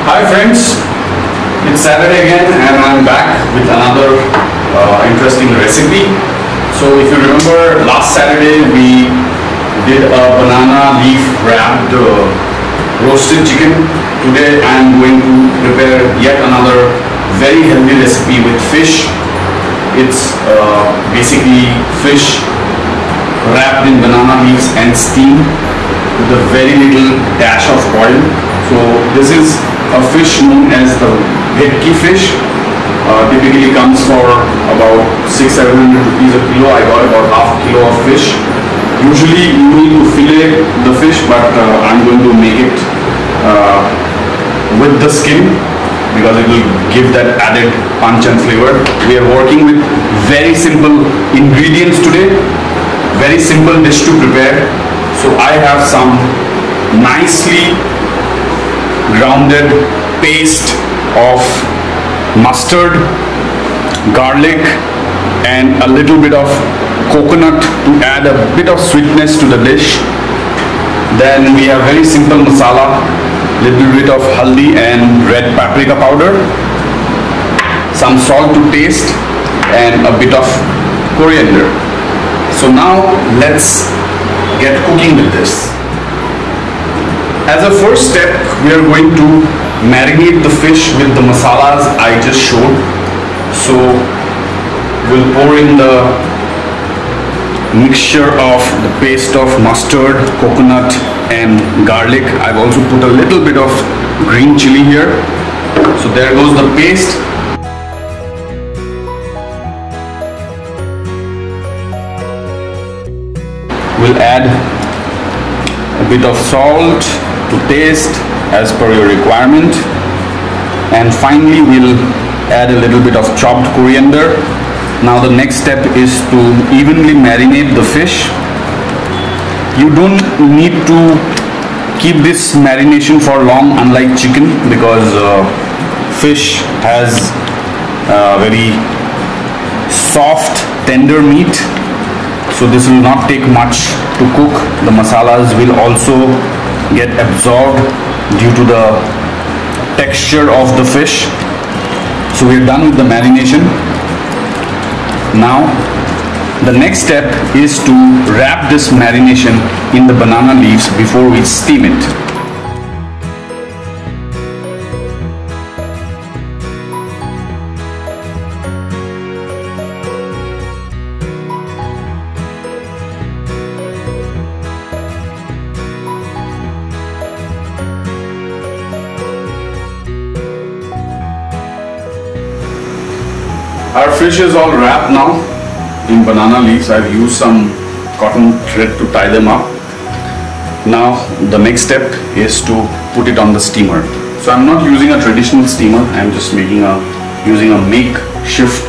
Hi friends, it's Saturday again and I'm back with another interesting recipe. So if you remember, last Saturday we did a banana leaf wrapped roasted chicken. Today I'm going to prepare yet another very healthy recipe with fish. It's basically fish wrapped in banana leaves and steamed with a very little dash of oil. So this is a fish known as the vetki fish. Typically comes for about 600-700 rupees a kilo. I got about half a kilo of fish. Usually you need to fillet the fish, but I'm going to make it with the skin because it will give that added punch and flavor. We are working with very simple ingredients today. Very simple dish to prepare. So I have some nicely grounded paste of mustard, garlic and a little bit of coconut to add a bit of sweetness to the dish. Then we have very simple masala, little bit of haldi and red paprika powder, some salt to taste and a bit of coriander. So now let's get cooking with this. As a first step, we are going to marinate the fish with the masalas I just showed. So we'll pour in the mixture of the paste of mustard, coconut and garlic. I've also put a little bit of green chili here. So there goes the paste. We'll add a bit of salt to taste as per your requirement, and finally we'll add a little bit of chopped coriander. Now the next step is to evenly marinate the fish. You don't need to keep this marination for long, unlike chicken, because fish has very soft, tender meat. So this will not take much to cook. The masalas will also get absorbed due to the texture of the fish. So we're done with the marination. Now the next step is to wrap this marination in the banana leaves before we steam it. Our fish is all wrapped now in banana leaves. I've used some cotton thread to tie them up. Now the next step is to put it on the steamer. So I'm not using a traditional steamer. I'm just using a makeshift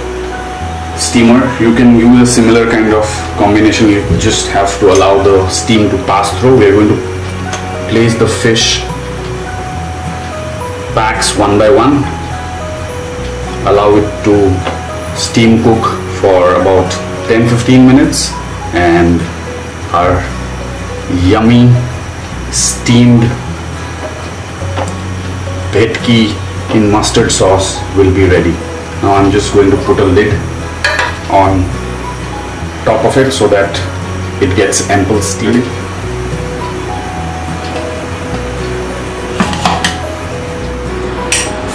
steamer. You can use a similar kind of combination. You just have to allow the steam to pass through. We're going to place the fish packs one by one. Allow it to steam cook for about 10-15 minutes and our yummy steamed vetki in mustard sauce will be ready. Now I'm just going to put a lid on top of it so that it gets ample steam.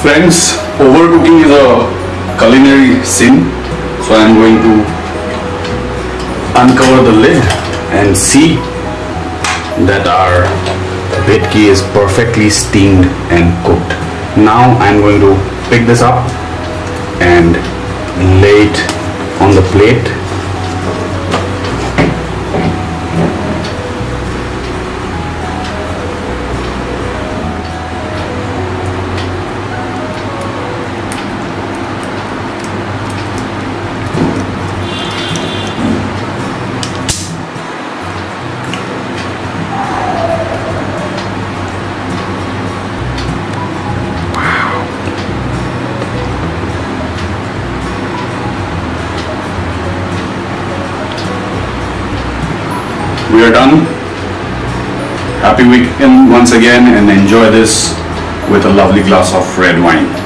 Friends, overcooking is a culinary sin, so I am going to uncover the lid and see that our vetki is perfectly steamed and cooked. Now I am going to pick this up and lay it on the plate. We are done. Happy weekend once again and enjoy this with a lovely glass of red wine.